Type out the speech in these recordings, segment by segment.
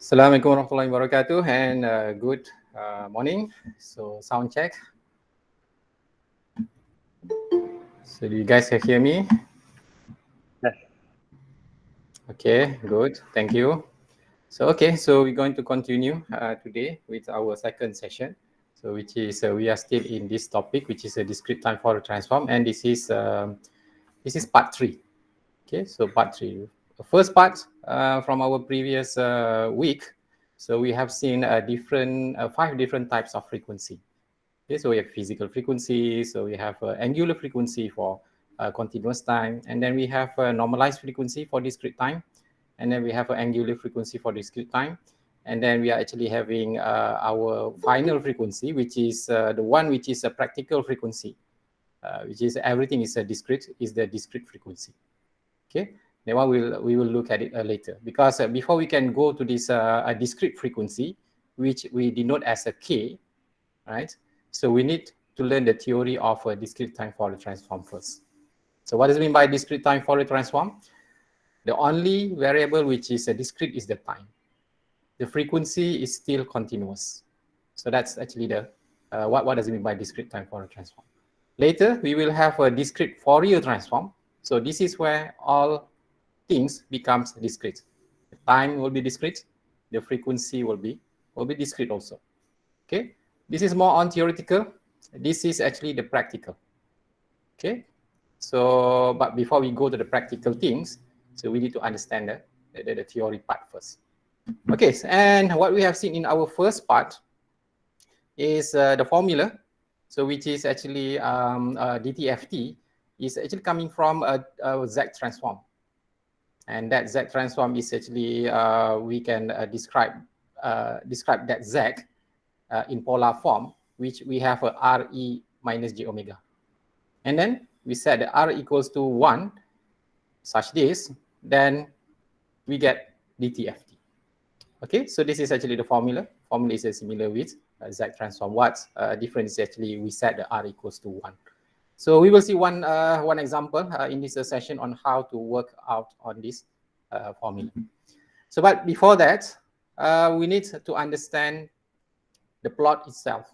Assalamualaikum warahmatullahi wabarakatuh and good morning. So sound check. So do you guys can hear me? Yes. Okay, good. Thank you. So we're going to continue today with our second session. So which is we are still in this topic, which is a discrete time Fourier transform, and this is part 3. Okay, so part 3. The first part from our previous week. So we have seen different 5 different types of frequency. Okay, so we have physical frequency, so we have angular frequency for continuous time, and then we have normalized frequency for discrete time, and then we have angular frequency for discrete time, and then we are actually having our final frequency, which is the one which is a practical frequency, which is everything is a discrete, is the discrete frequency. Okay, then we will look at it later, because before we can go to this a discrete frequency, which we denote as a K, right? So we need to learn the theory of a discrete time Fourier transform first. So what does it mean by discrete time Fourier transform? The only variable which is a discrete is the time. The frequency is still continuous. So that's actually the what does it mean by discrete time Fourier transform. Later, we will have a discrete Fourier transform. So this is where all things becomes discrete. The time will be discrete. The frequency will be discrete also. Okay, this is more on theoretical. This is actually the practical. Okay, so but before we go to the practical things, so we need to understand the theory part first. Okay, and what we have seen in our first part is the formula. So which is actually DTFT is actually coming from a Z transform. And that Z transform is actually, we can describe that Z in polar form, which we have a Re minus j omega. And then we said that R equals to 1, such this, then we get DTFT. Okay, so this is actually the formula. Formula is similar with Z transform. What's different is actually we set the R equals to 1. So we will see one example in this session on how to work out on this formula. So, but before that, we need to understand the plot itself.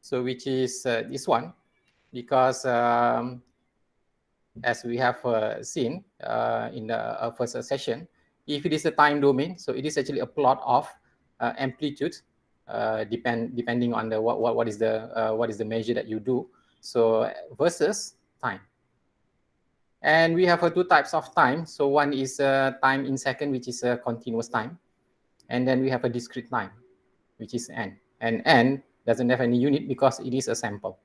So, which is this one, because as we have seen in the first session, if it is a time domain, so it is actually a plot of amplitude, depending on the what is the measure that you do. So versus time. And we have two types of time. So one is time in second, which is a continuous time. And then we have a discrete time, which is n. And n doesn't have any unit because it is a sample.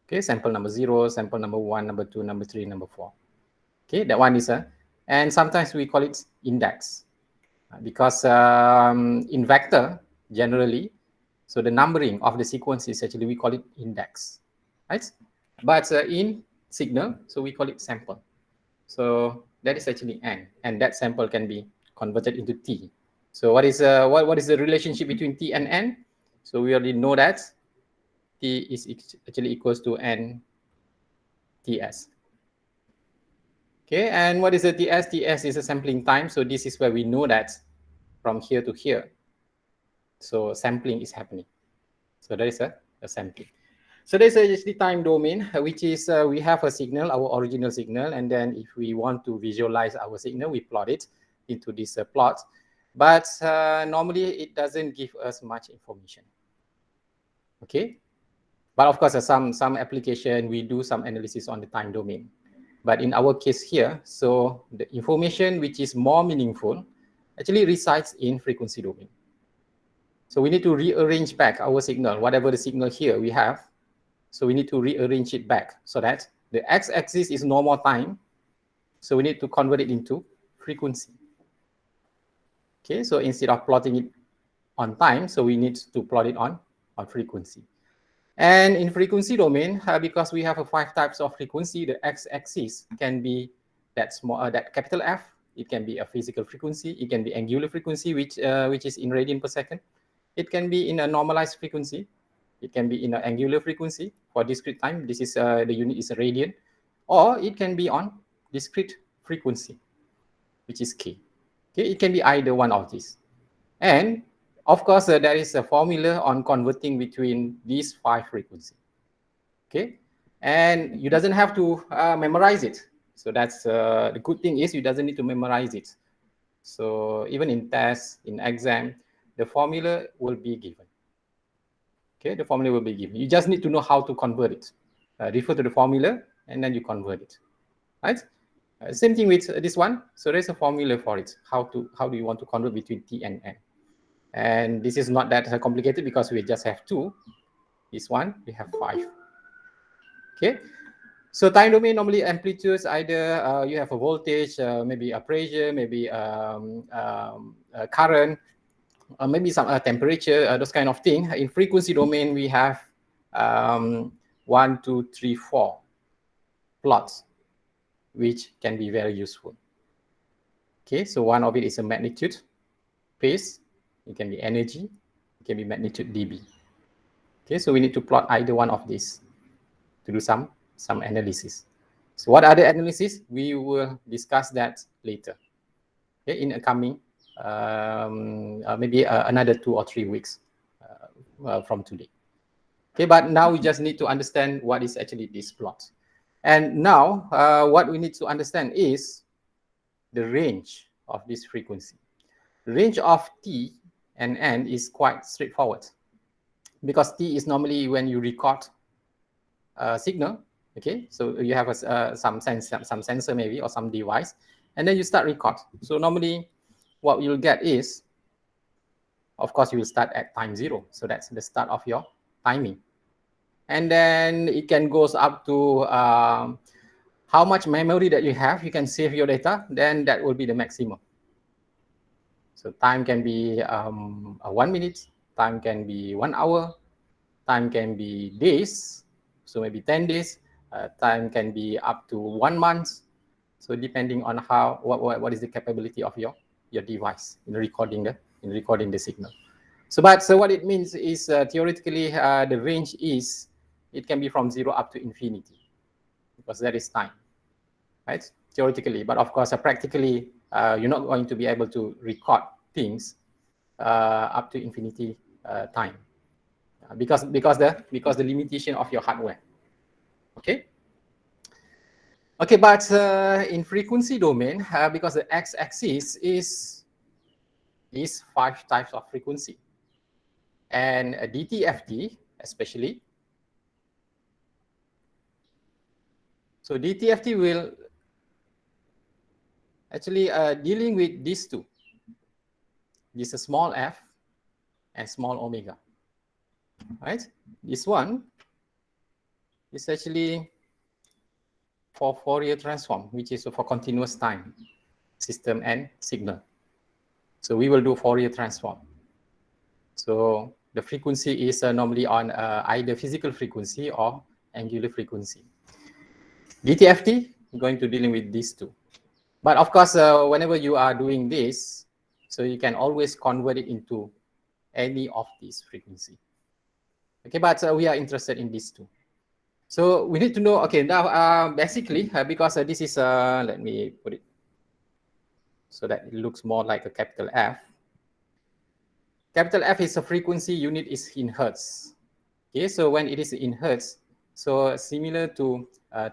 Okay, sample number 0, sample number 1, number 2, number 3, number 4. Okay, that one is and sometimes we call it index. Because in vector, generally, so the numbering of the sequence is actually, we call it index, right? But in signal, so we call it sample. So that is actually n, and that sample can be converted into t. So what is the relationship between t and n? So we already know that t is actually equals to n ts. Okay, and what is the ts? Ts is a sampling time. So this is where we know that from here to here. So sampling is happening. So that is a sampling. So there's actually time domain, which is we have a signal, our original signal, and then if we want to visualize our signal, we plot it into this plot. But normally it doesn't give us much information. Okay, but of course some application we do some analysis on the time domain. But in our case here, so the information which is more meaningful actually resides in frequency domain. So we need to rearrange back our signal, whatever the signal here we have. So we need to rearrange it back so that the x-axis is normal time. So we need to convert it into frequency. Okay, so instead of plotting it on time, so we need to plot it on frequency. And in frequency domain, because we have 5 types of frequency, the x-axis can be that small, that capital F. It can be a physical frequency. It can be angular frequency, which is in radian per second. It can be in a normalized frequency. It can be in an angular frequency for discrete time. This is the unit is a radian, or it can be on discrete frequency, which is k. Okay, it can be either one of these. And of course, there is a formula on converting between these 5 frequencies. Okay, and you doesn't have to memorize it. So that's the good thing is you doesn't need to memorize it. So even in tests, in exam, the formula will be given. Okay, the formula will be given. You just need to know how to convert it. Refer to the formula and then you convert it, right? Same thing with this one. So there's a formula for it. How do you want to convert between T and N? And this is not that complicated because we just have 2. This one, we have 5. Okay. So time domain normally amplitudes either you have a voltage, maybe a pressure, maybe a current, maybe some temperature, those kind of thing. In frequency domain, we have 1, 2, 3, 4 plots, which can be very useful. Okay, so one of it is a magnitude, phase, it can be energy, it can be magnitude dB. Okay, so we need to plot either one of these to do some analysis. So what are the analysis? We will discuss that later. Okay, in a coming maybe another 2 or 3 weeks from today. Okay, but now we just need to understand what is actually this plot. And now what we need to understand is the range of this frequency. The range of T and N is quite straightforward because T is normally when you record a signal. Okay, so you have some sensor maybe or some device, and then you start record. So normally what you'll get is, of course, you will start at time 0. So that's the start of your timing. And then it can goes up to how much memory that you have, you can save your data, then that will be the maximum. So time can be 1 minute, time can be 1 hour, time can be days, so maybe 10 days, time can be up to 1 month. So depending on how what is the capability of your device in recording the signal. So what it means is theoretically the range is it can be from 0 up to infinity because that is time, right? Theoretically, but of course practically you're not going to be able to record things up to infinity time because the limitation of your hardware. Okay. Okay, but in frequency domain, because the x-axis is these 5 types of frequency, and DTFT especially. So DTFT will actually dealing with these 2. This is small f and small omega, right? This one is actually for Fourier transform, which is for continuous time system and signal. So we will do Fourier transform. So the frequency is normally on either physical frequency or angular frequency. DTFT, going to dealing with these 2. But of course, whenever you are doing this, so you can always convert it into any of these frequency. Okay, but we are interested in these 2. So we need to know, okay, now basically, because this is, let me put it so that it looks more like a capital F. Capital F is a frequency unit is in hertz. Okay, so when it is in hertz, so similar to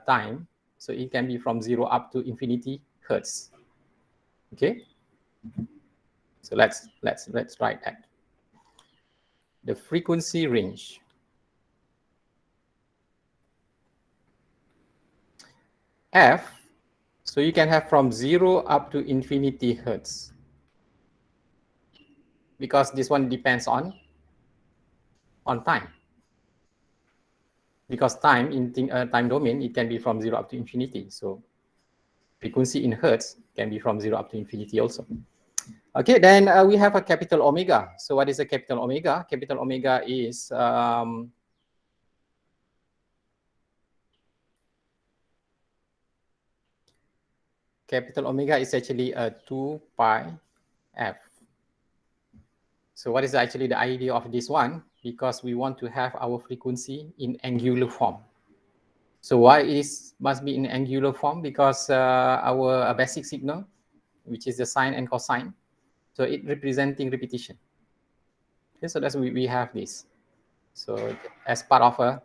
time, so it can be from 0 up to infinity hertz. Okay, so let's write that. The frequency range. F, so you can have from 0 up to infinity hertz. Because this one depends on time. Because time in time domain, it can be from 0 up to infinity. So frequency in hertz can be from 0 up to infinity also. Okay, then we have a capital omega. So what is a capital omega? Capital omega is capital omega is actually a 2 pi f. So what is actually the idea of this one? Because we want to have our frequency in angular form. So why must be in angular form? Because our basic signal which is the sine and cosine. So it representing repetition. Okay, so that's we have this. So as part of a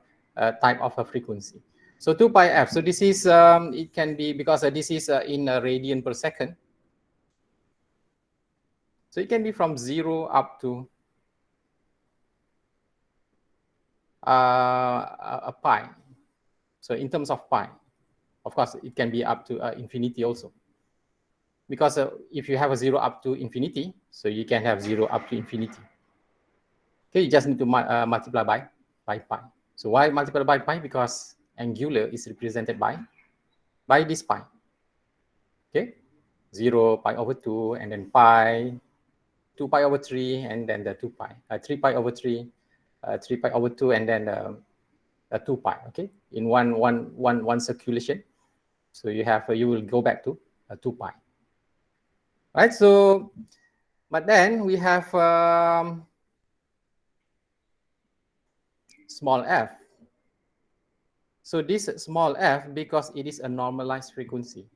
type of a frequency. So 2 pi f. So this is it can be because this is in a radian per second. So it can be from 0 up to a pi. So in terms of pi, of course, it can be up to infinity also. Because if you have a 0 up to infinity, so you can have 0 up to infinity. Okay, you just need to multiply by pi. So why multiply by pi? Because angular is represented by this pi. Okay, 0, pi over 2, and then pi, 2 pi over 3, and then the 2 pi, 3 pi over 3, 3 pi over 2, and then 2 pi. Okay, in one circulation. So you have you will go back to 2 pi. Right. So, but then we have small f. So this small f, because it is a normalized frequency.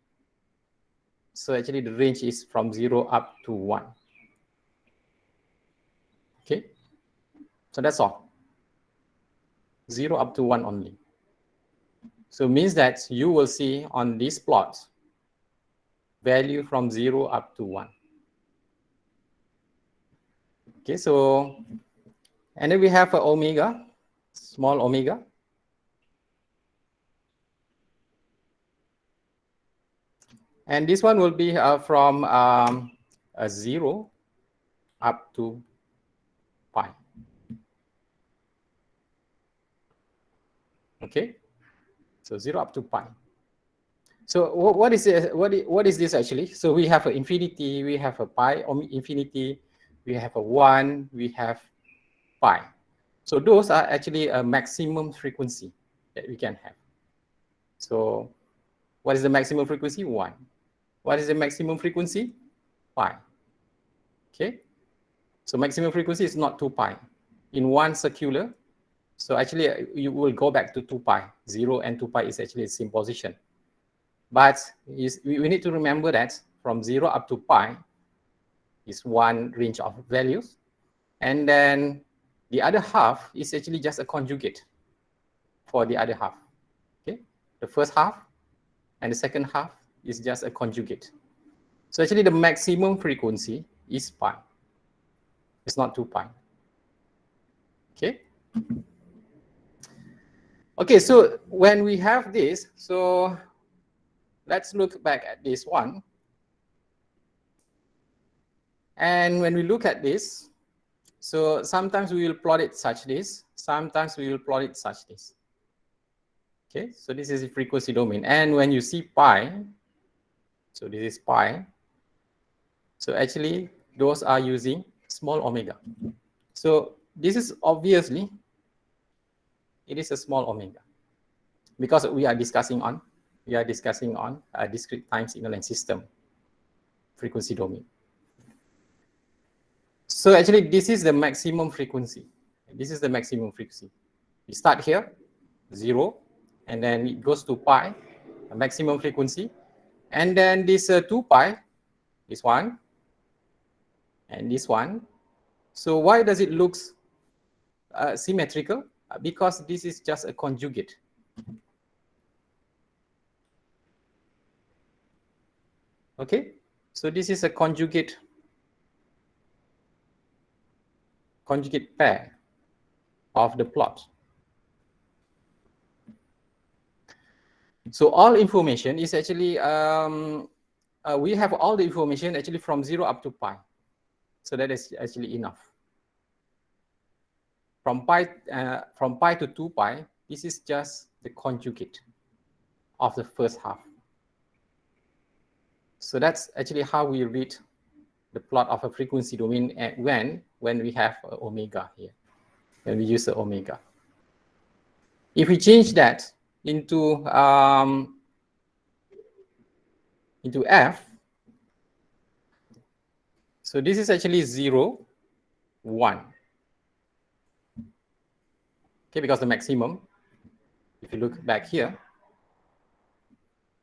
So actually the range is from 0 up to 1. Okay. So that's all. 0 up to 1 only. So it means that you will see on this plot value from 0 up to 1. Okay, so, and then we have omega, small omega. And this one will be from 0 up to pi. Okay, so 0 up to pi. So what is it? What is this actually? So we have an infinity, we have a pi, infinity, we have a 1, we have pi. So those are actually a maximum frequency that we can have. So what is the maximum frequency? 1. What is the maximum frequency? Pi. Okay. So maximum frequency is not 2 pi. In one circular, so actually you will go back to 2 pi. 0 and 2 pi is actually the same position. But we need to remember that from 0 up to pi is one range of values. And then the other half is actually just a conjugate for the other half. Okay, the first half and the second half is just a conjugate. So actually the maximum frequency is pi. It's not 2 pi. Okay. Okay, so when we have this, so let's look back at this one. And when we look at this, so sometimes we will plot it such this, sometimes we will plot it such this. Okay, so this is the frequency domain. And when you see pi, so this is pi. So actually, those are using small omega. So this is obviously, it is a small omega. Because we are discussing on a discrete time signal and system frequency domain. So actually, this is the maximum frequency. This is the maximum frequency. We start here, 0, and then it goes to pi, a maximum frequency. And then this 2 pi, this one, and this one. So why does it look symmetrical? Because this is just a conjugate. Okay, so this is a conjugate pair of the plot. So all information is actually, we have all the information actually from 0 up to pi. So that is actually enough. From pi to 2 pi, this is just the conjugate of the first half. So that's actually how we read the plot of a frequency domain when we have omega here, when we use the omega. If we change that into f, so this is actually 0, 1. Okay, because the maximum, if you look back here,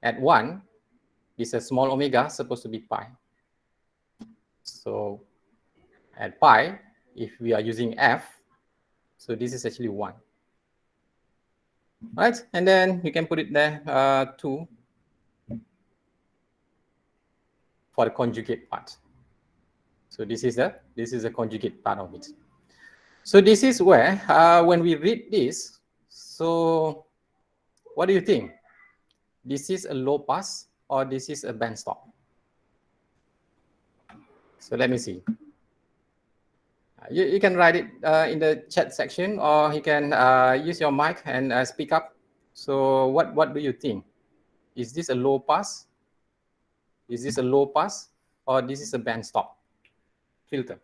at 1, this is a small omega supposed to be pi. So at pi, if we are using f, so this is actually 1. Right, and then you can put it there 2 for the conjugate part. So this is the conjugate part of it. So this is where when we read this, so what do you think? This is a low pass or this is a band stop? So let me see. You can write it in the chat section, or you can use your mic and speak up. So what do you think? Is this a low pass? Is this a low pass or this is a band stop filter?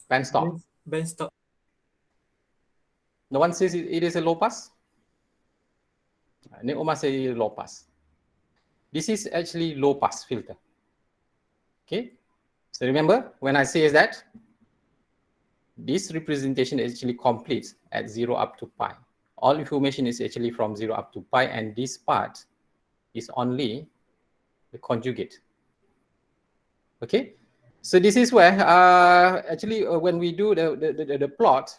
Band stop. Band stop. No one says it is a low pass. Neoma say low pass. This is actually low pass filter. Okay. So remember when I say that this representation is actually complete at 0 up to pi. All information is actually from 0 up to pi, and this part is only the conjugate. Okay, so this is where actually when we do the plot,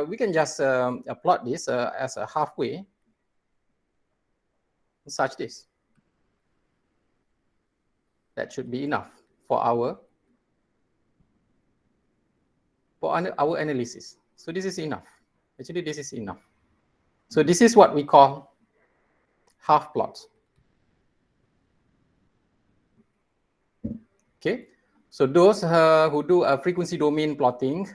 we can just plot this as a halfway, such this. That should be enough for our analysis. So this is enough. Actually, this is enough. So this is what we call half plot. Okay, so those who do a frequency domain plotting,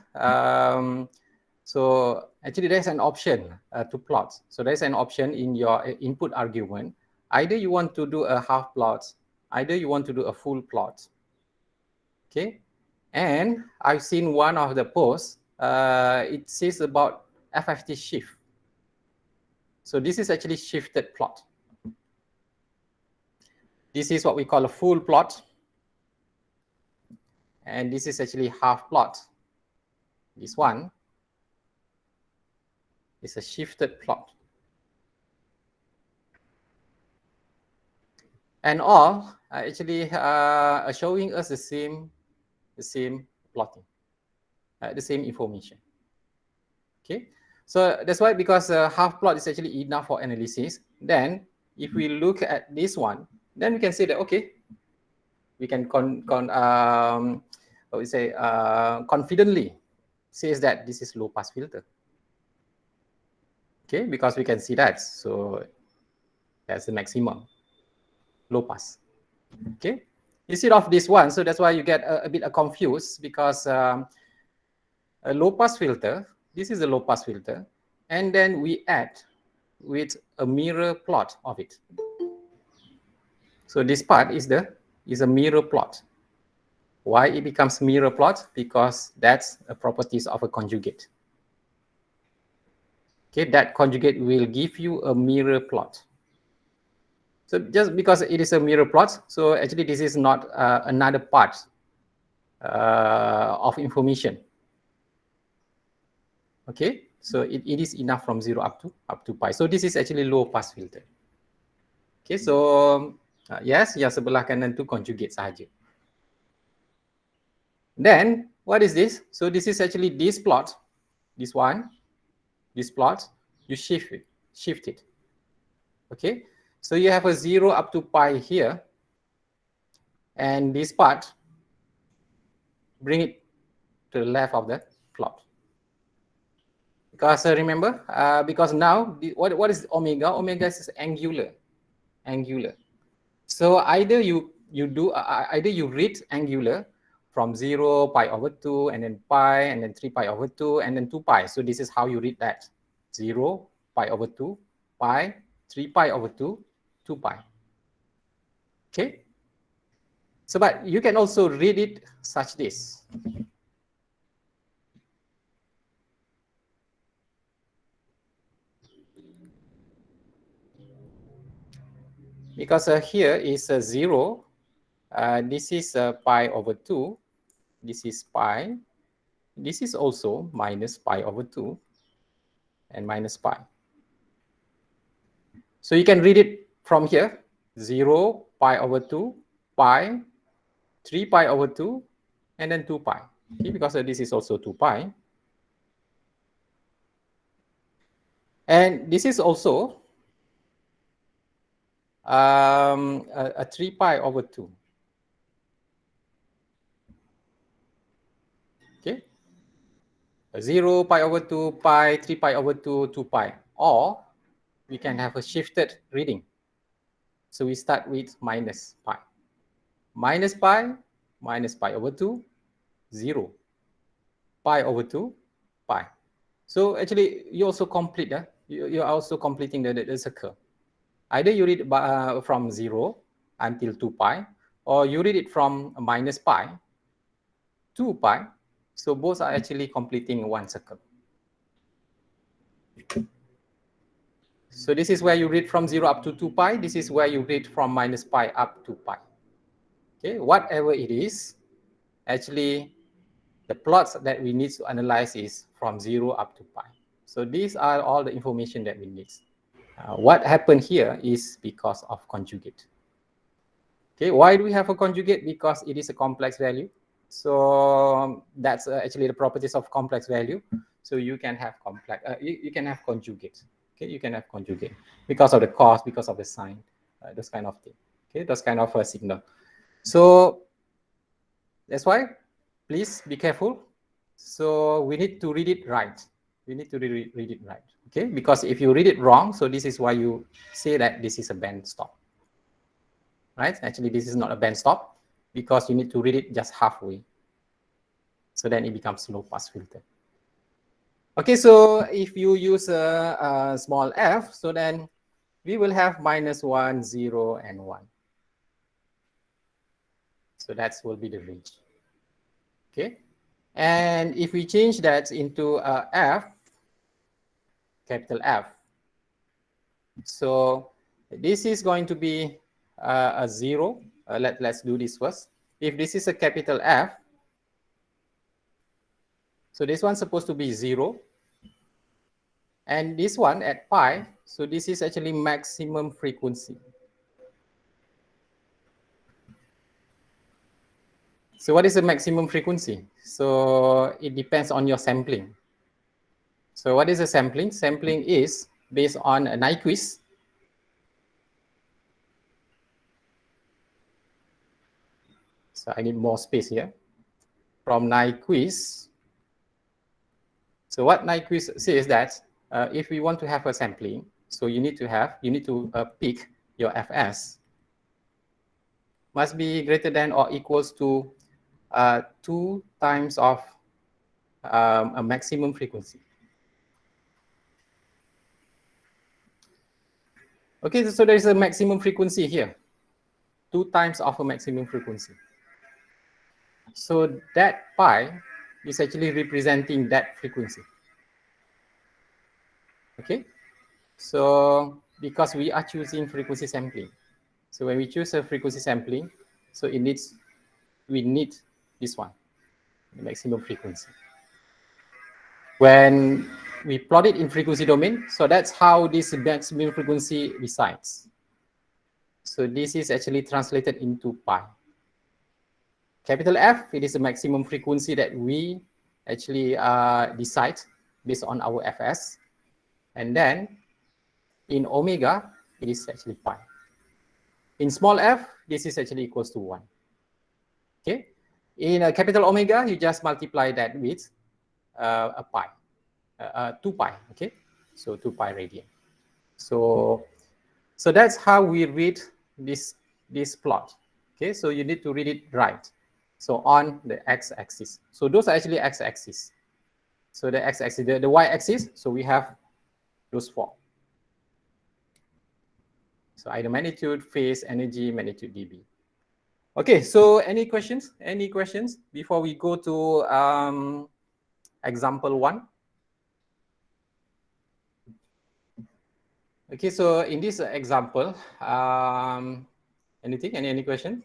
so actually there's an option to plot. So there's an option in your input argument. Either you want to do a half plot, either you want to do a full plot. Okay, and I've seen one of the posts, it says about FFT shift. So this is actually shifted plot. This is what we call a full plot. And this is actually half plot. This one is a shifted plot. And all actually are showing us the same plotting, the same information. Okay, so that's why, because half plot is actually enough for analysis. Then if we look at this one, then we can say that, okay, we can confidently says that this is low pass filter. Okay, because we can see that. So that's the maximum low pass. Okay, instead of this one, so that's why you get a bit confused, because a low pass filter, this is a low pass filter, and then we add with a mirror plot of it. So this part is a mirror plot. Why it becomes mirror plot? Because that's a properties of a conjugate. Okay, that conjugate will give you a mirror plot. So just because it is a mirror plot, so actually this is not another part of information. Okay, so it is enough from 0 up to pi. So this is actually low pass filter. Okay, so yes, yang sebelah kanan tu conjugate sahaja. Then what is this? So this is actually this plot, this one, this plot. You shift it. Okay, so you have a 0 up to pi here, and this part, bring it to the left of the plot. Because remember, because now what is omega? Omega is angular. So either you read angular from 0, pi over 2, and then pi, and then 3 pi over 2, and then 2 pi. So this is how you read that: 0, pi over 2, pi, 3 pi over 2, 2 pi. Okay. So, but you can also read it such this. Because here is a 0, this is pi over 2, this is pi, this is also minus pi over 2, and minus pi. So you can read it from here: 0, pi over 2, pi, 3 pi over 2, and then 2 pi. Okay, because this is also 2 pi. And this is also a 3 pi over 2. Okay, 0 pi over 2 pi, 3 pi over 2, 2 pi. Or we can have a shifted reading. So we start with minus pi. Minus pi over 2, 0. Pi over 2, pi. So actually, you also complete, you're also completing the circle. Either you read from 0 until 2 pi, or you read it from minus pi, 2 pi. So both are actually completing one circle. So this is where you read from 0 up to 2 pi. This is where you read from minus pi up to pi. Okay, whatever it is, actually, the plots that we need to analyze is from 0 up to pi. So these are all the information that we need. What happened here is because of conjugate. Okay, why do we have a conjugate? Because it is a complex value. So that's actually the properties of complex value. So you can have complex, you can have conjugate. Okay, you can have conjugate because of the cos, because of the sign, those kind of thing. Okay, those kind of signal. So that's why, please be careful. So we need to read it right. We need to read it right. Okay, because if you read it wrong, so this is why you say that this is a band stop. Right? Actually, this is not a band stop because you need to read it just halfway. So then it becomes low pass filter. Okay, so if you use a small f, so then we will have minus 1, 0, and 1. So that will be the range. Okay, and if we change that into f, capital F, so this is going to be a 0. Let's do this first. If this is a capital F, so this one's supposed to be 0. And this one at pi, so this is actually maximum frequency. So what is the maximum frequency? So it depends on your sampling. So what is the sampling? Sampling is based on a Nyquist. So I need more space here. From Nyquist. So what Nyquist says that if we want to have a sampling, so you need to pick your Fs must be greater than or equals to 2 times of a maximum frequency. Okay, so there is a maximum frequency here, 2 times of a maximum frequency. So that pi is actually representing that frequency. Okay, so because we are choosing frequency sampling, so when we choose a frequency sampling, so we need this one, the maximum frequency. When we plot it in frequency domain, so that's how this maximum frequency resides. So this is actually translated into pi. Capital F, it is the maximum frequency that we actually decide based on our Fs. And then in omega, it is actually pi. In small f, this is actually equals to 1. Okay. In a capital omega, you just multiply that with a pi, 2 pi. Okay. So 2 pi radian. So that's how we read this plot. Okay. So you need to read it right. So on the x-axis. So those are actually x-axis. So the x-axis, the y-axis, so we have those 4. So either magnitude, phase, energy, magnitude, dB. Okay, so any questions? Any questions before we go to example 1? Okay, so in this example, anything? Any question?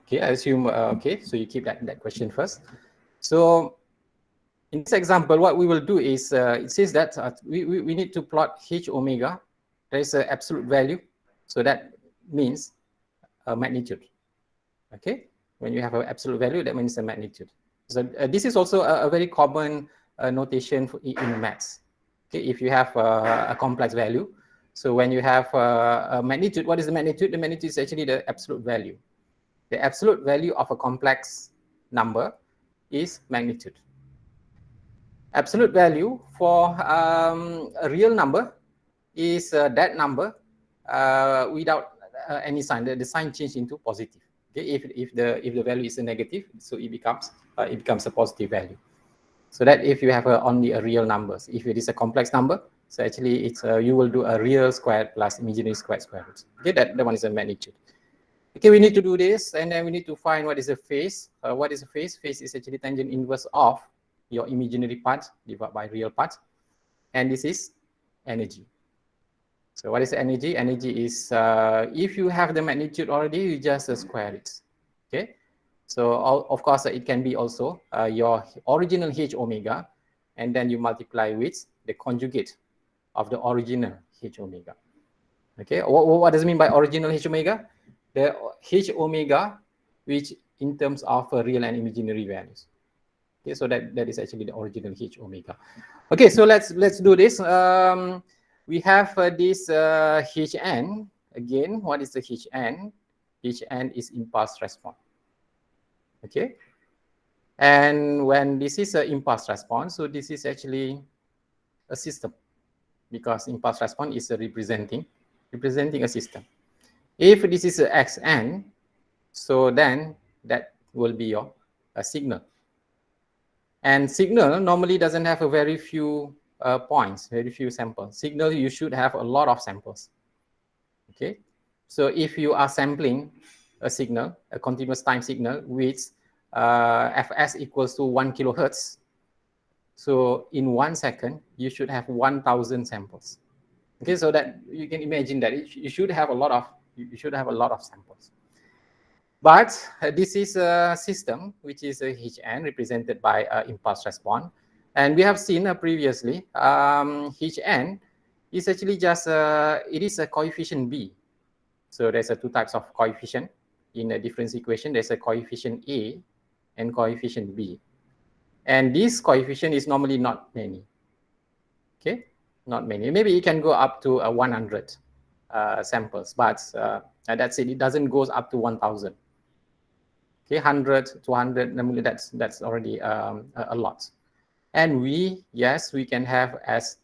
Okay, I assume, okay, so you keep that question first. So in this example, what we will do is, it says that we need to plot H omega. There is an absolute value. So that means a magnitude. Okay, When you have an absolute value, that means the magnitude. So this is also a very common notation in maths. Okay, if you have a complex value, so when you have a magnitude, what is the magnitude? The magnitude is actually the absolute value. The absolute value of a complex number is magnitude. Absolute value for a real number is that number without any sign. The sign changed into positive. Okay, if the value is a negative, so it becomes a positive value. So that if you have only a real numbers, if it is a complex number, so actually it's you will do a real squared plus imaginary squared root. Okay, that one is a magnitude. Okay, we need to do this, and then we need to find what is the phase. What is a phase? Phase is actually tangent inverse of your imaginary part divided by real part, and this is energy. So what is energy? Energy is if you have the magnitude already, you just square it. Okay. So of course it can be also your original h omega, and then you multiply with the conjugate of the original h omega. Okay. What does it mean by original h omega? The h omega, which in terms of real and imaginary values. Okay. So that is actually the original h omega. Okay. So let's do this. We have this Hn. Again, what is the Hn? Hn is impulse response. Okay. And when this is an impulse response, so this is actually a system, because impulse response is representing a system. If this is a Xn, so then that will be your signal. And signal normally doesn't have a very few points, very few samples. Signal, you should have a lot of samples. Okay, so if you are sampling a signal, a continuous time signal with fs equals to 1 kilohertz, so in 1 second you should have 1,000 samples. Okay, so that you can imagine that you should have a lot of samples. But this is a system which is a Hn represented by impulse response, and we have seen previously Hn is actually just it is a coefficient b. So there's two types of coefficient in a difference equation. There's a coefficient a and coefficient b, and this coefficient is normally not many. Okay, not many. Maybe it can go up to 100 samples, but that's it. It doesn't go up to 1,000. Okay, 100, 200, that's already a lot. And we can have as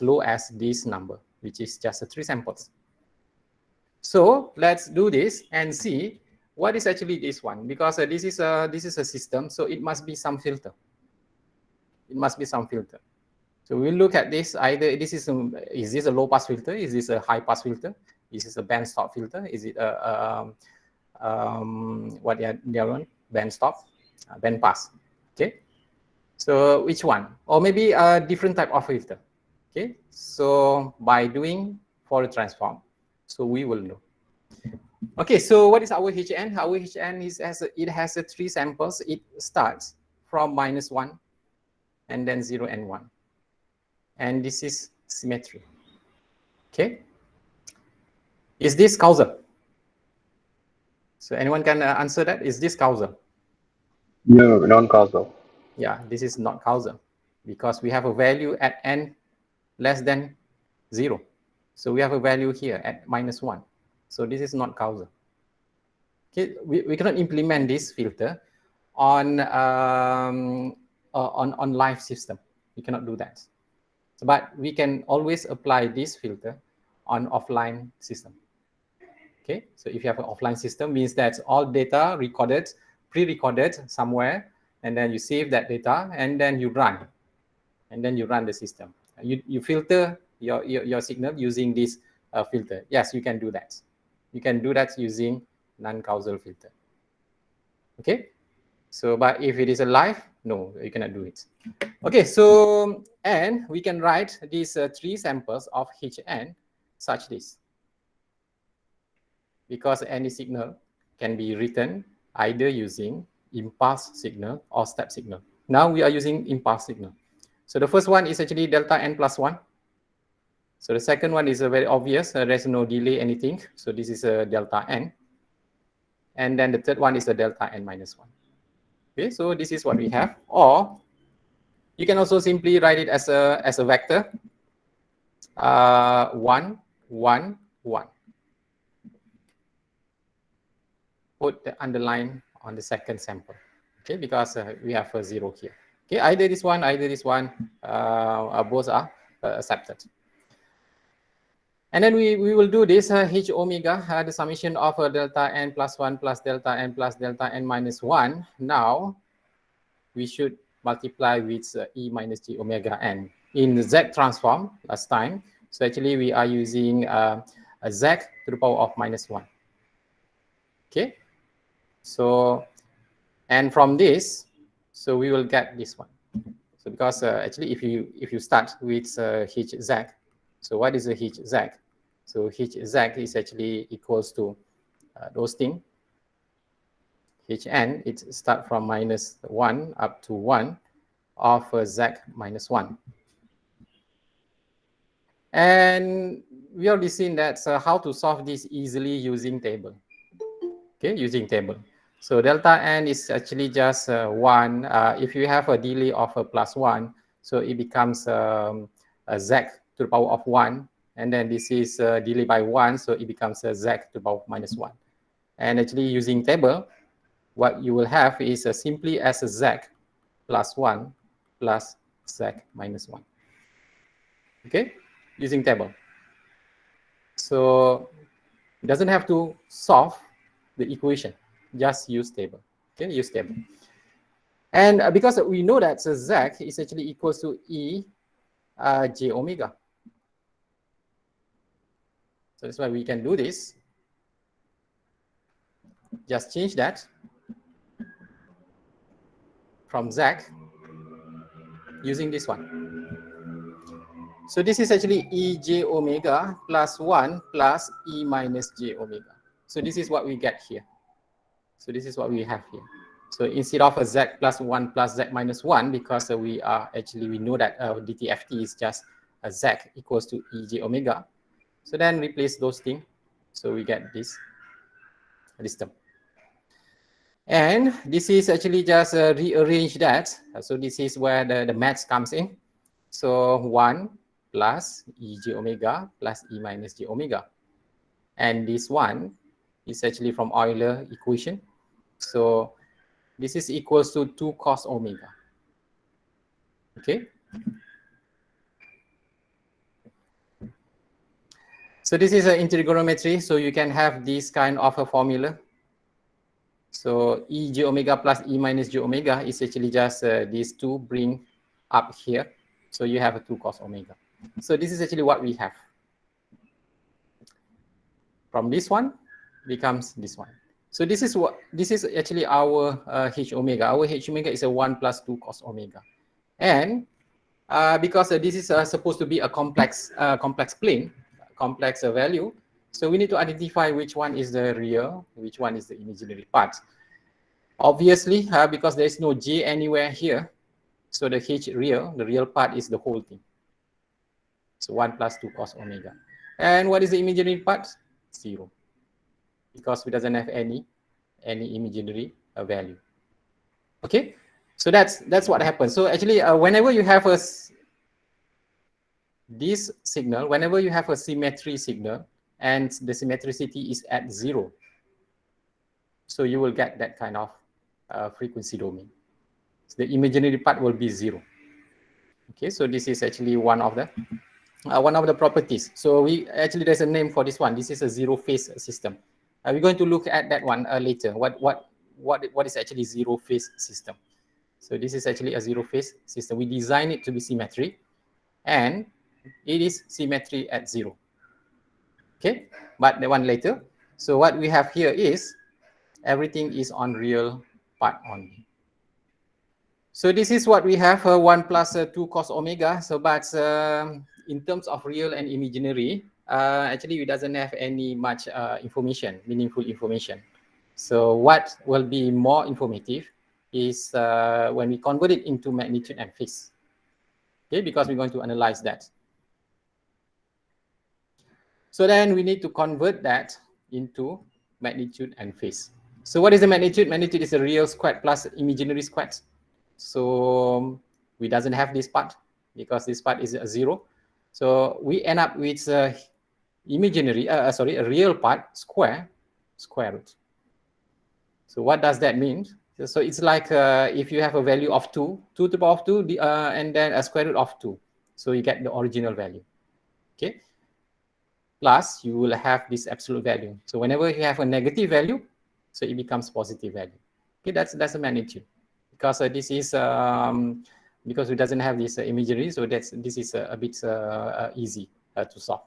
low as this number, which is just 3 samples. So let's do this and see what is actually this one, because this is a system, so it must be some filter. It must be some filter. So we'll look at this. Either this is this a low pass filter? Is this a high pass filter? Is this a band stop filter? Is it what the other one? Band stop, band pass. Okay. So which one? Or maybe a different type of filter. Okay. So by doing Fourier transform, so we will know. Okay. So what is our Hn? Our Hn it has 3 samples. It starts from -1, and then 0 and 1. And this is symmetry. Okay. Is this causal? So anyone can answer that? Is this causal? No, non-causal. Yeah, this is not causal, because we have a value at n less than 0. So we have a value here at -1. So this is not causal. Okay, we cannot implement this filter on live system. We cannot do that. But we can always apply this filter on offline system. Okay, so if you have an offline system, means that all data recorded, pre-recorded somewhere, and then you save that data, and then you run, the system. You filter your signal using this filter. Yes, you can do that. You can do that using non-causal filter. Okay, so but if it is a live, no, you cannot do it. Okay, so and we can write these 3 samples of Hn such this, because any signal can be written either using impulse signal or step signal. Now we are using impulse signal. So the first one is actually delta n plus 1. So the second one is very obvious. There's no delay anything. So this is a delta n. and then the third one is the delta n minus 1. Okay, so this is what we have. Or you can also simply write it as a vector, 1, 1, 1. Put the underline on the second sample, okay, because we have a 0 here. Okay, either this one, both are accepted. And then we will do this h omega, the summation of delta n plus 1 plus delta n minus 1. Now, we should multiply with e minus j omega n in the z transform last time. So actually, we are using a z to the power of minus 1. Okay. So, and from this, so we will get this one. So because actually, if you start with hz, so what is a hz? So hz is actually equals to those things. Hn, it start from minus 1 up to 1 of z minus 1. And we already seen that how to solve this easily using table. Okay, using table. So delta n is actually just 1. If you have a delay of plus 1, so it becomes a z to the power of 1. And then this is delay by 1, so it becomes a z to the power of minus 1. And actually using table, what you will have is simply as a z plus 1 plus z minus 1. Okay, using table. So it doesn't have to solve the equation, just use table. Okay, use table. And because we know that z is actually equals to e j omega. So that's why we can do this. Just change that from z using this one. So this is actually e j omega plus 1 plus e minus j omega. So this is what we get here. So this is what we have here. So instead of a z plus 1 plus z minus 1, because we know that dtft is just a z equals to e j omega. So then replace those things. So we get this term. And this is actually just rearrange that. So this is where the maths comes in. So 1 plus e j omega plus e minus j omega. And this one is actually from Euler equation. So this is equals to 2 cos omega. Okay. So this is an integragonometry. So you can have this kind of a formula. So e j omega plus e minus j omega is actually just these two bring up here. So you have a 2 cos omega. So this is actually what we have. From this one becomes this one. So this is actually our h omega. Our h omega is a 1 plus 2 cos omega. And because this is supposed to be a complex plane, complex value, so we need to identify which one is the real, which one is the imaginary part. Obviously, because there is no j anywhere here, so the h real, the real part is the whole thing. So 1 plus 2 cos omega. And what is the imaginary part? 0. Because we doesn't have any imaginary value. Okay, so that's what happens. So actually, whenever you have this signal, whenever you have a symmetry signal and the symmetricity is at 0, so you will get that kind of frequency domain. So the imaginary part will be 0. Okay, so this is actually one of the properties. So there's a name for this one. This is a zero phase system. We're going to look at that one later. What is actually zero phase system? So this is actually a zero phase system. We design it to be symmetry, and it is symmetry at 0. Okay, but the one later. So what we have here is everything is on real part only. So this is what we have, 1 plus 2 cos omega. So but in terms of real and imaginary, actually it doesn't have any much information, meaningful information. So what will be more informative is when we convert it into magnitude and phase. Okay, because we're going to analyze that. So then we need to convert that into magnitude and phase. So what is the magnitude? Magnitude is a real squared plus imaginary squared. So we doesn't have this part because this part is a 0. So we end up with imaginary, a real part square root. So what does that mean? So it's like if you have a value of 2 to the power of 2, and then a square root of 2. So you get the original value. Okay. Plus, you will have this absolute value. So whenever you have a negative value, so it becomes positive value. Okay, that's a magnitude. Because this is because it doesn't have this imagery, so this is a bit easy to solve.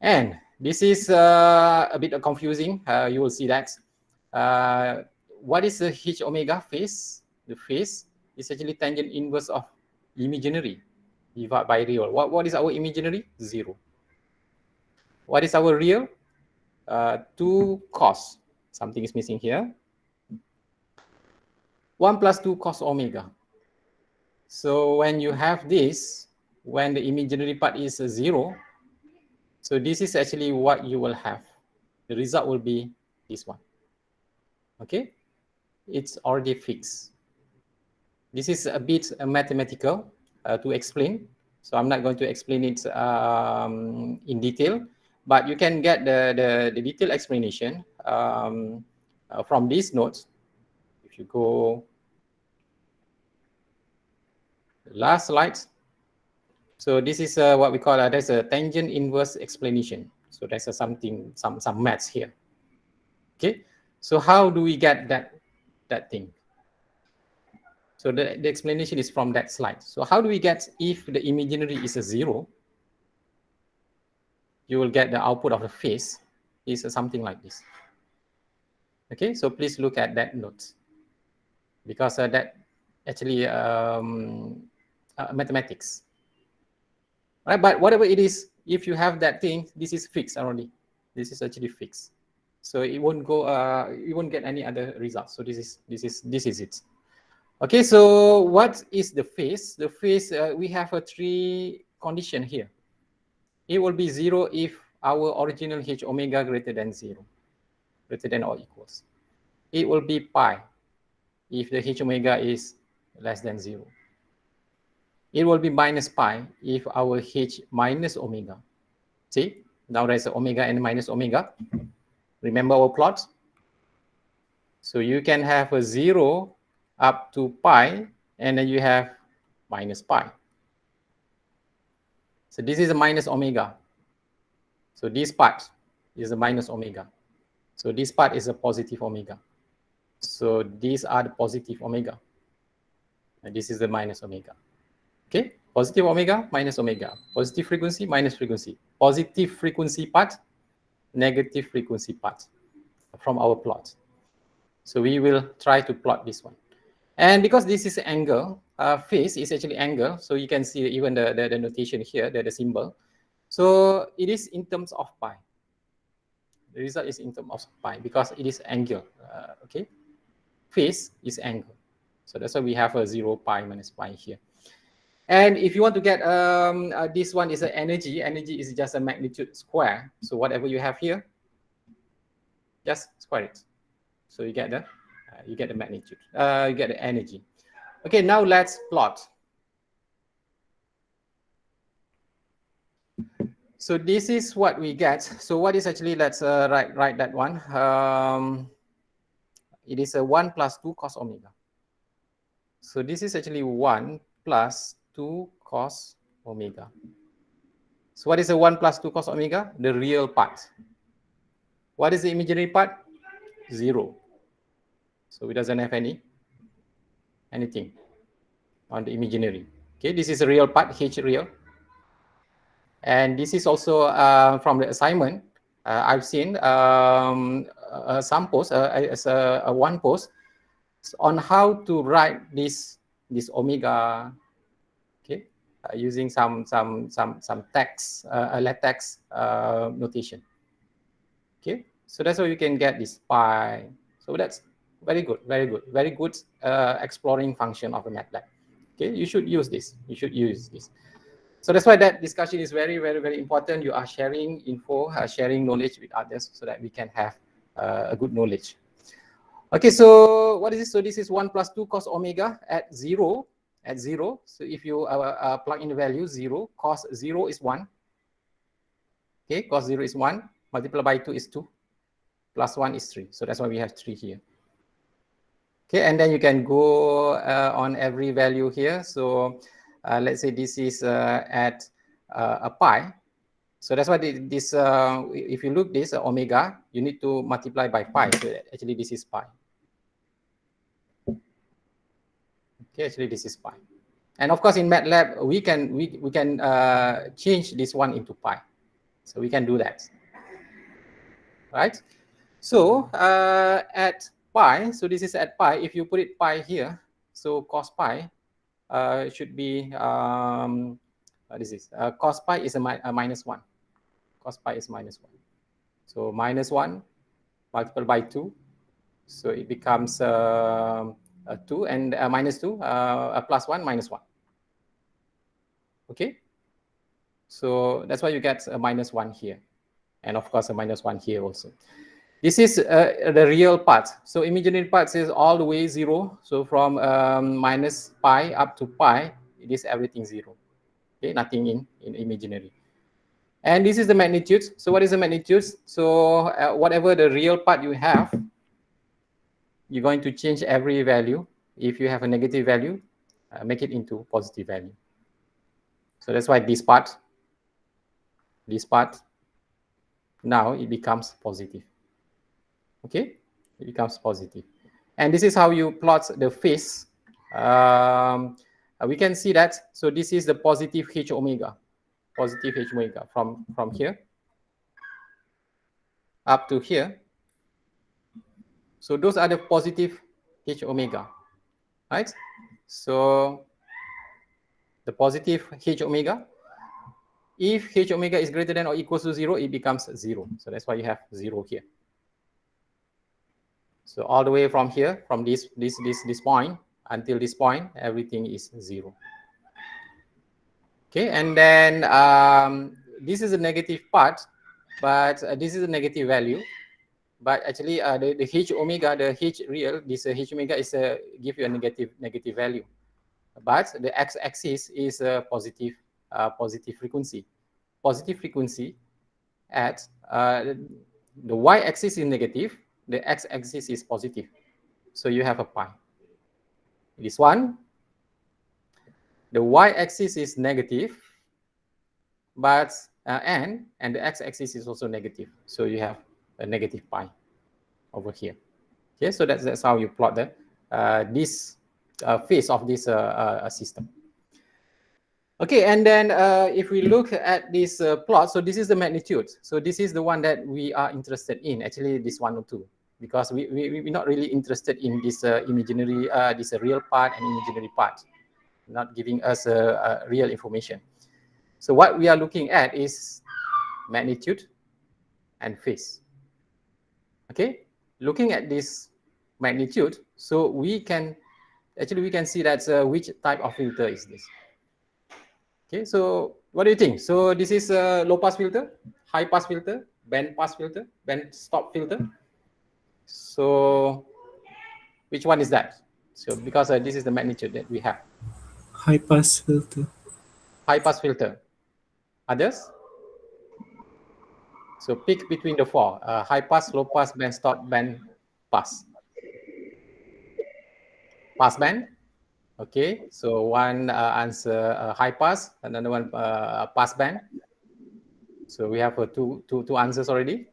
And this is a bit confusing. You will see that. What is the H omega phase? The phase is actually tangent inverse of imaginary divided by real. What is our imaginary? 0. What is our real? 2 cos. Something is missing here. 1 plus 2 cos omega. So when you have this, when the imaginary part is 0, so this is actually what you will have. The result will be this one. Okay? It's already fixed. This is a bit mathematical to explain. So I'm not going to explain it in detail, but you can get the detailed explanation from these notes. If you go the last slide. So this is what we call there's a tangent inverse explanation. So there's some maths here. Okay. So how do we get that thing? So the explanation is from that slide. So how do we get if the imaginary is a 0? You will get the output of the phase is something like this. Okay, so please look at that note because that actually mathematics. Right, but whatever it is, if you have that thing, this is fixed already. This is actually fixed, so it won't go. You won't get any other results. So this is it. Okay, so what is the phase? The phase we have a 3 condition here. It will be 0 if our original H omega greater than 0, greater than or equals. It will be pi if the H omega is less than 0. It will be minus pi if our H minus omega. See, now there's omega and minus omega. Remember our plot? So you can have a 0 up to pi, and then you have minus pi. So this is a minus omega. So this part is a minus omega. So this part is a positive omega. So these are the positive omega. And this is the minus omega. Okay, positive omega, minus omega. Positive frequency, minus frequency. Positive frequency part, negative frequency part from our plot. So we will try to plot this one. And because this is angle, phase is actually angle. So you can see even the notation here, the symbol. So it is in terms of pi. The result is in terms of pi because it is angle. Okay, phase is angle. So that's why we have a 0 pi minus pi here. And if you want to get this one is an energy. Energy is just a magnitude square. So whatever you have here, just square it. So you get the magnitude. You get the energy. Okay, now let's plot. So this is what we get. So what is actually, let's write that one. It is a 1 plus 2 cos omega. So this is actually 1 plus 2 cos omega. So what is a 1 plus 2 cos omega? The real part. What is the imaginary part? 0. So it doesn't have anything on the imaginary. Okay, this is a real part, H real. And this is also from the assignment. I've seen some posts, as one post on how to write this omega. Okay, using some text, latex notation. Okay, so that's how you can get this pi. So that's very good, exploring function of a MATLAB. Okay, you should use this. So that's why that discussion is very important. You are sharing info, sharing knowledge with others so that we can have a good knowledge. Okay, so what is this? So this is 1 plus 2 cos omega at 0. At 0. So if you plug in the value 0, cos 0 is 1. Okay, cos 0 is 1. Multiplied by 2 is 2. Plus 1 is 3. So that's why we have 3 here. Okay, and then you can go on every value here. So let's say this is at a pi. So that's why this if you look this omega, you need to multiply by pi. So actually this is pi. Okay, actually this is pi. And of course in MATLAB, we can change this one into pi. So we can do that, right? So at pi, so this is at pi. If you put it pi here, so cos pi should be, what is this? Cos pi is a minus 1. Cos pi is minus 1. So minus 1 multiplied by 2. So it becomes 2 and minus 2, plus 1, minus 1. Okay? So that's why you get a minus 1 here. And of course, a minus 1 here also. This is the real part. So imaginary part is all the way 0. So from minus pi up to pi, it is everything 0. Okay, nothing in imaginary. And this is the magnitude. So what is the magnitude? So whatever the real part you have, you're going to change every value. If you have a negative value, make it into positive value. So that's why this part, now it becomes positive. Okay, it becomes positive. And this is how you plot the phase. We can see that. So this is the positive H omega, from here up to here. So those are the positive H omega, right? So the positive H omega, if H omega is greater than or equals to 0, it becomes 0. So that's why you have 0 here. So all the way from here, from this point until this point, everything is 0. Okay, and then this is a negative part, but this is a negative value. But actually, the H omega, the H real, this H omega is give you a negative value. But the x-axis is a positive frequency. Positive frequency at the y-axis is negative, the x-axis is positive. So you have a pi. This one, the y-axis is negative, but and the x-axis is also negative. So you have a negative pi over here. Okay, so that's how you plot the this phase of this system. Okay, and then if we look at this plot, so this is the magnitude. So this is the one that we are interested in, actually this 1 or 2, because we're not really interested in this imaginary, this real part and imaginary part, not giving us real information. So what we are looking at is magnitude and phase. Okay, looking at this magnitude, so we can see that which type of filter is this. Okay, so what do you think? So this is a low pass filter, high pass filter, band pass filter, band stop filter. So which one is that? So because this is the magnitude that we have. High pass filter. High pass filter. Others? So pick between the 4: high pass, low pass, band stop, band pass. Pass band. Okay, so one answer high pass, another one pass band. So we have two answers already.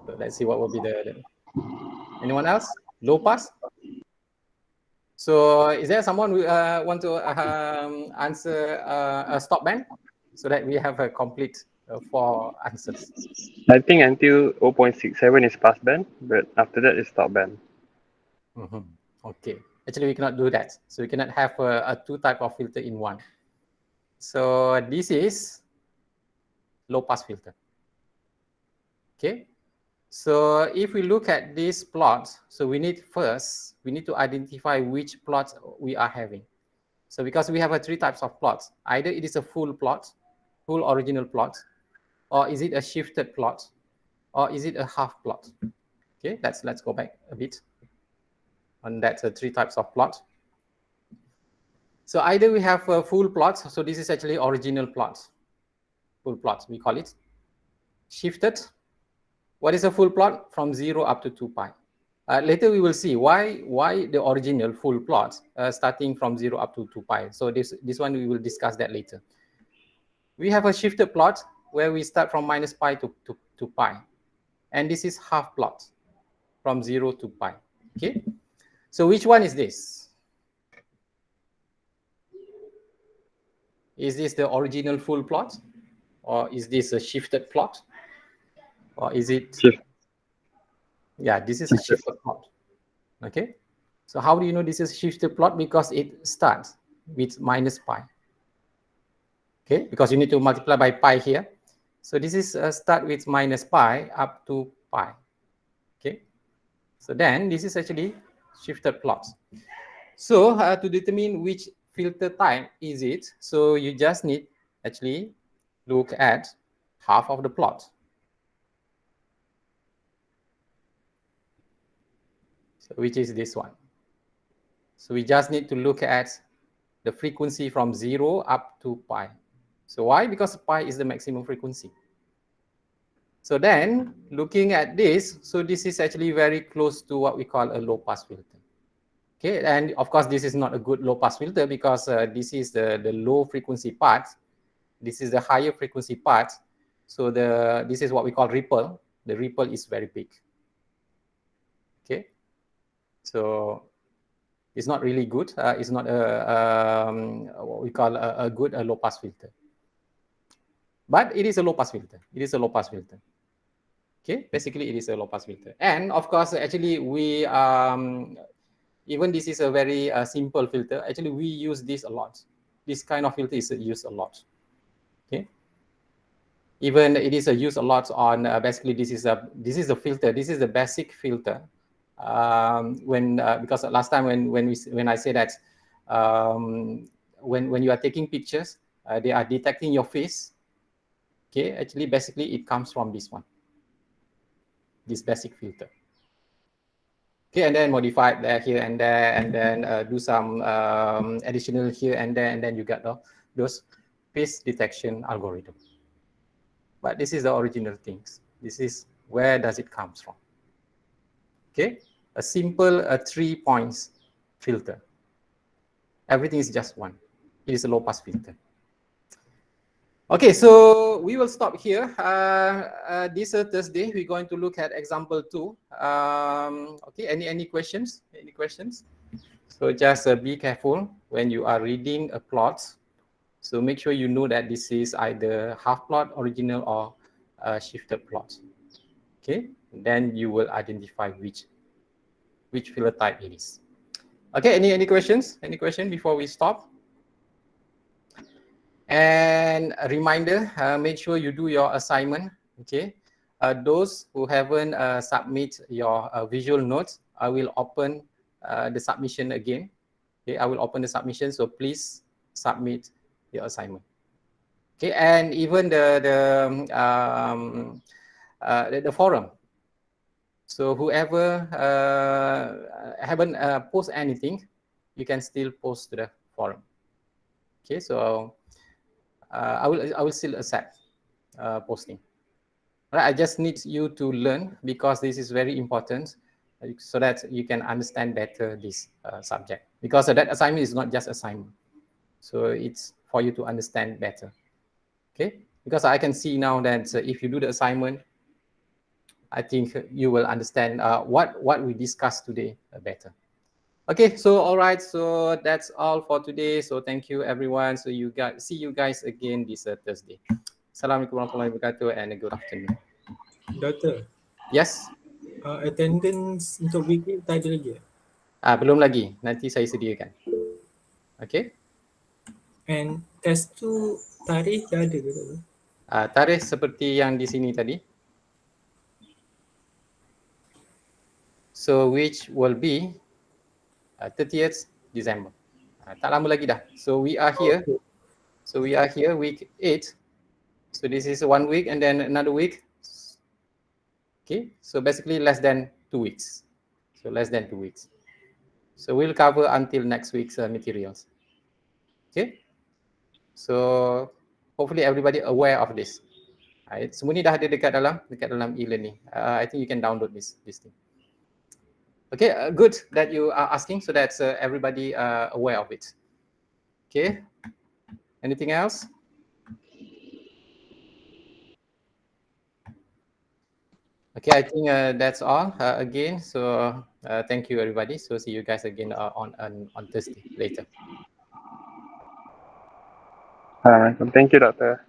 So let's see what will be the anyone else? Low pass. So is there someone who want to answer a stop band so that we have a complete 4 answers? I think until 0.67 is pass band, but after that is stop band. Okay. Actually, we cannot do that. So we cannot have a 2 type of filter in one. So this is low pass filter. Okay. So if we look at this plot, so we need to identify which plot we are having. So because we have 3 types of plots, either it is a full plot, full original plot, or is it a shifted plot, or is it a half plot? Okay, let's go back a bit. on that three types of plot. So either we have a full plot. So this is actually original plot, full plot, we call it. Shifted. What is a full plot? From 0 up to 2 pi. Later we will see why the original full plot starting from 0 up to 2 pi. So this one we will discuss that later. We have a shifted plot where we start from minus pi to pi. And this is half plot from 0 to pi. Okay. So which one is this? Is this the original full plot? Or is this a shifted plot? Or is it? Shift. Yeah, this is a shifted plot. Okay. So how do you know this is a shifted plot? Because it starts with minus pi. Okay, because you need to multiply by pi here. So this is start with minus pi up to pi. Okay. So then this is actually shifted plot. So to determine which filter type is it, so you just need actually look at half of the plot. So which is this one. So we just need to look at the frequency from 0 up to pi. So why? Because pi is the maximum frequency. So then looking at this, so this is actually very close to what we call a low pass filter. Okay, and of course this is not a good low pass filter because this is the low frequency part. This is the higher frequency part. So this is what we call ripple. The ripple is very big. Okay, so it's not really good. It's not what we call a good low pass filter. But it is a low pass filter. It is a low pass filter. Okay, basically it is a low pass filter. And of course, actually we even this is a very simple filter. Actually, we use this a lot. This kind of filter is used a lot. Okay. Even it is used a lot on basically this is a filter. This is the basic filter. Because last time when I say that when you are taking pictures, they are detecting your face. Okay, actually basically it comes from this one. This basic filter. Okay, and then modify it there, here and there, and then do some additional here and there, and then you get those face detection algorithm. But this is the original things. This is where does it comes from. Okay, a simple 3 points filter. Everything is just one. It is a low pass filter. Okay, so we will stop here. This Thursday, we're going to look at example 2. Okay, any questions? Any questions? So just be careful when you are reading a plot. So make sure you know that this is either half plot, original, or shifted plot. Okay, then you will identify which filter type it is. Okay, any questions? Any question before we stop? And a reminder, make sure you do your assignment. Okay, those who haven't submit your visual notes, I will open the submission again. Okay, I will open the submission, so please submit your assignment. Okay, and even the forum. So whoever haven't post anything, you can still post to the forum. Okay, so I will still accept posting. All right, I just need you to learn because this is very important, so that you can understand better this subject. Because that assignment is not just assignment, so it's for you to understand better. Okay, because I can see now that if you do the assignment, I think you will understand what we discussed today better. Okay, so all right, so that's all for today. So thank you everyone. So see you guys again this Thursday. Assalamualaikum warahmatullahi wabarakatuh and a good afternoon. Doctor, Yes. attendance untuk weekly tak ada lagi. Belum lagi. Nanti saya sediakan. Okay. And test tu tarikh dah ada ke tak? Tarikh seperti yang di sini tadi. So which will be 30th December. Tak lama lagi dah. So we are here. Okay. So we are here week 8. So this is 1 week and then another week. Okay. So basically less than 2 weeks. So less than 2 weeks. So we'll cover until next week's materials. Okay. So hopefully everybody aware of this. Right. Semua ni dah ada dekat dalam e-learning. I think you can download this thing. Okay, good that you are asking, so that's everybody aware of it. Okay. Anything else? Okay, I think that's all again. So thank you, everybody. So see you guys again on Thursday later. Thank you, Doctor.